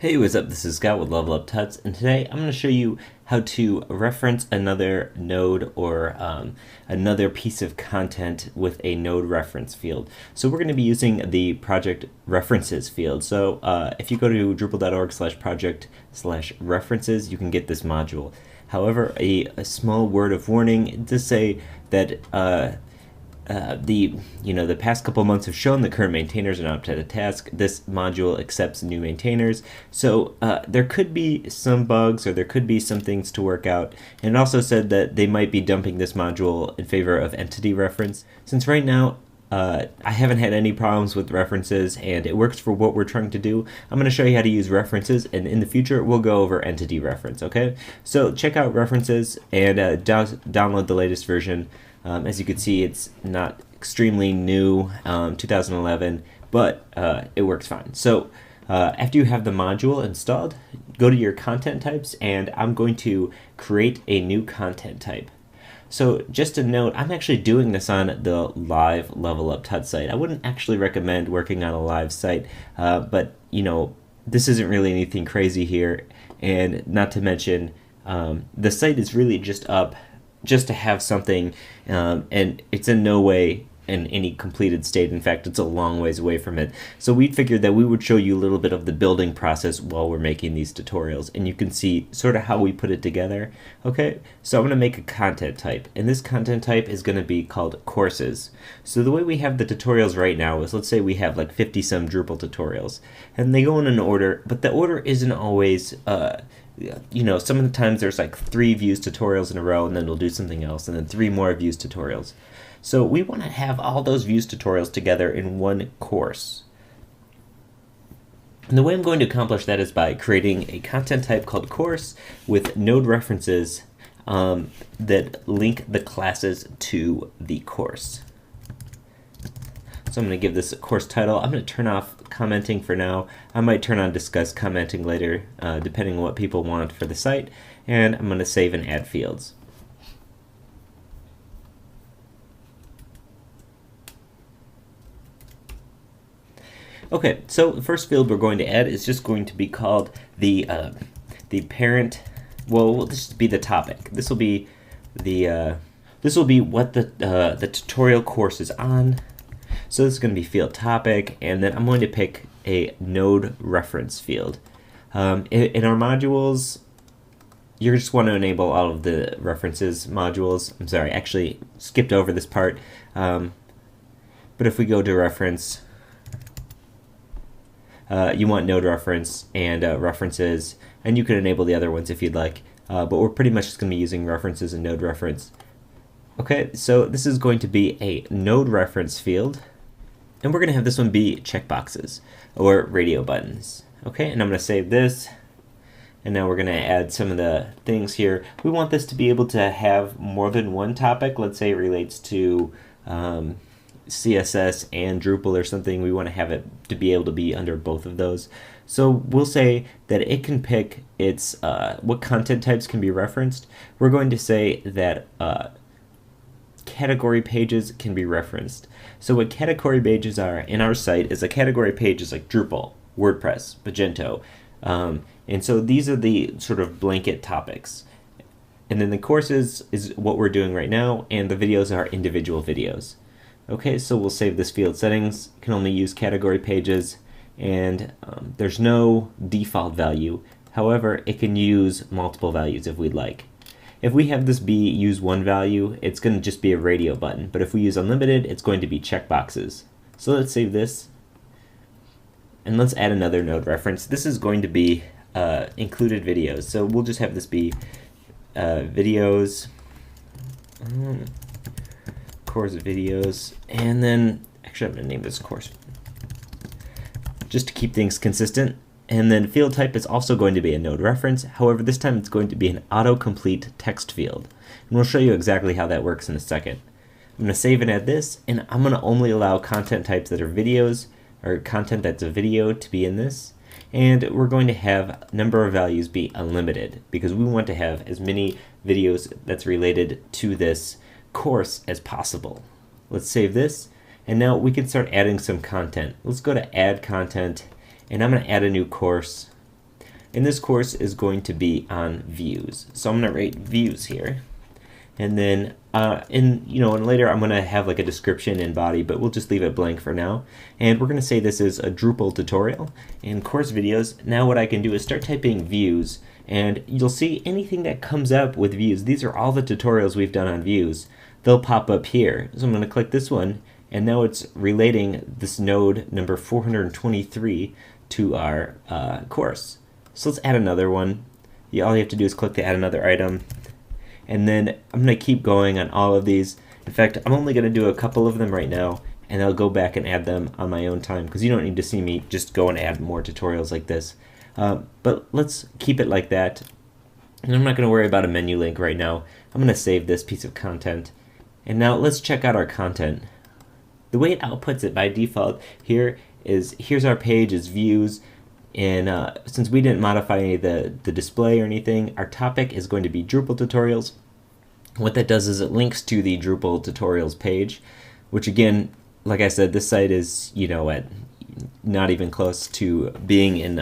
Hey, what's up? This is Scott with Level Up Tuts, and today I'm going to show you how to reference another node or another piece of content with a node reference field. So we're going to be using the project references field. So if you go to drupal.org/project/references, you can get this module. However, a small word of warning to say that the past couple months have shown the current maintainers are not up to the task. This module accepts new maintainers, so there could be some bugs or there could be some things to work out. And it also said that they might be dumping this module in favor of entity reference. Since right now I haven't had any problems with references and it works for what we're trying to do, I'm going to show you how to use references, and in the future we'll go over entity reference. Okay, so check out references and download the latest version. As you can see, it's not extremely new, 2011, but it works fine. So after you have the module installed, go to your content types, and I'm going to create a new content type. So just a note, I'm actually doing this on the live Level Up Tut site. I wouldn't actually recommend working on a live site, but this isn't really anything crazy here, and not to mention the site is really just up just to have something, and it's in no way in any completed state. In fact, it's a long ways away from it. So we figured that we would show you a little bit of the building process while we're making these tutorials, and you can see sort of how we put it together. Okay, so I'm going to make a content type, and this content type is going to be called courses. So the way we have the tutorials right now is, let's say we have like 50 some Drupal tutorials, and they go in an order, but the order isn't always some of the times there's like 3 views tutorials in a row, and then we'll do something else, and then 3 more views tutorials. So we want to have all those views tutorials together in one course. And the way I'm going to accomplish that is by creating a content type called course with node references that link the classes to the course. So I'm going to give this a course title. I'm going to turn off commenting for now. I might turn on discuss commenting later, depending on what people want for the site. And I'm going to save and add fields. Okay, so the first field we're going to add is just going to be called the parent. Well, this will be the topic. This will be what the tutorial course is on. So this is going to be field topic, and then I'm going to pick a node reference field. In our modules, you just want to enable all of the references modules. I'm sorry, actually skipped over this part. But if we go to reference, you want node reference and references, and you can enable the other ones if you'd like. But we're pretty much just going to be using references and node reference. Okay, so this is going to be a node reference field. And we're going to have this one be checkboxes or radio buttons. Okay, and I'm going to save this. And now we're going to add some of the things here. We want this to be able to have more than one topic. Let's say it relates to CSS and Drupal or something. We want to have it to be able to be under both of those. So we'll say that it can pick its what content types can be referenced. We're going to say that category pages can be referenced. So what category pages are in our site is a category page is like Drupal, WordPress, Magento. And so these are the sort of blanket topics. And then the courses is what we're doing right now, and the videos are individual videos. Okay, so we'll save this field settings. You can only use category pages, and there's no default value. However, it can use multiple values if we'd like. If we have this be use one value, it's going to just be a radio button. But if we use unlimited, it's going to be checkboxes. So let's save this. And let's add another node reference. This is going to be included videos. So we'll just have this be videos, course videos. And then, actually I'm going to name this course just to keep things consistent. And then field type is also going to be a node reference. However, this time it's going to be an autocomplete text field. And we'll show you exactly how that works in a second. I'm going to save and add this, and I'm going to only allow content types that are videos, or content that's a video, to be in this. And we're going to have number of values be unlimited, because we want to have as many videos that's related to this course as possible. Let's save this, and now we can start adding some content. Let's go to add content, and I'm going to add a new course. And this course is going to be on views. So I'm going to write views here. And then and later I'm going to have like a description and body, but we'll just leave it blank for now. And we're going to say this is a Drupal tutorial and course videos. Now what I can do is start typing views, and you'll see anything that comes up with views. These are all the tutorials we've done on views. They'll pop up here. So I'm going to click this one, and now it's relating this node number 423 to our course. So let's add another one. All you have to do is click to add another item. And then I'm going to keep going on all of these. In fact, I'm only going to do a couple of them right now, and I'll go back and add them on my own time, because you don't need to see me just go and add more tutorials like this. But let's keep it like that. And I'm not going to worry about a menu link right now. I'm going to save this piece of content. And now let's check out our content. The way it outputs it by default here is, here's our page as views. And since we didn't modify any of the display or anything, our topic is going to be Drupal tutorials. What that does is it links to the Drupal tutorials page, which again, like I said, this site is at not even close to being in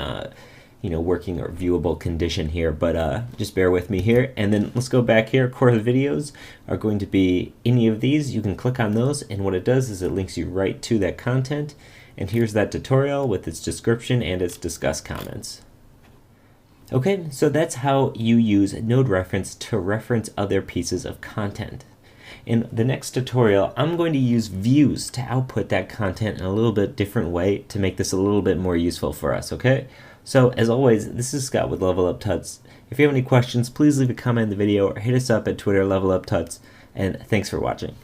working or viewable condition here, but just bear with me here. And then let's go back here. Course videos are going to be any of these. You can click on those, and what it does is it links you right to that content. And here's that tutorial with its description and its discuss comments. Okay, so that's how you use node reference to reference other pieces of content. In the next tutorial, I'm going to use views to output that content in a little bit different way to make this a little bit more useful for us, okay? So as always, this is Scott with Level Up Tuts. If you have any questions, please leave a comment in the video or hit us up at Twitter, Level Up Tuts, and thanks for watching.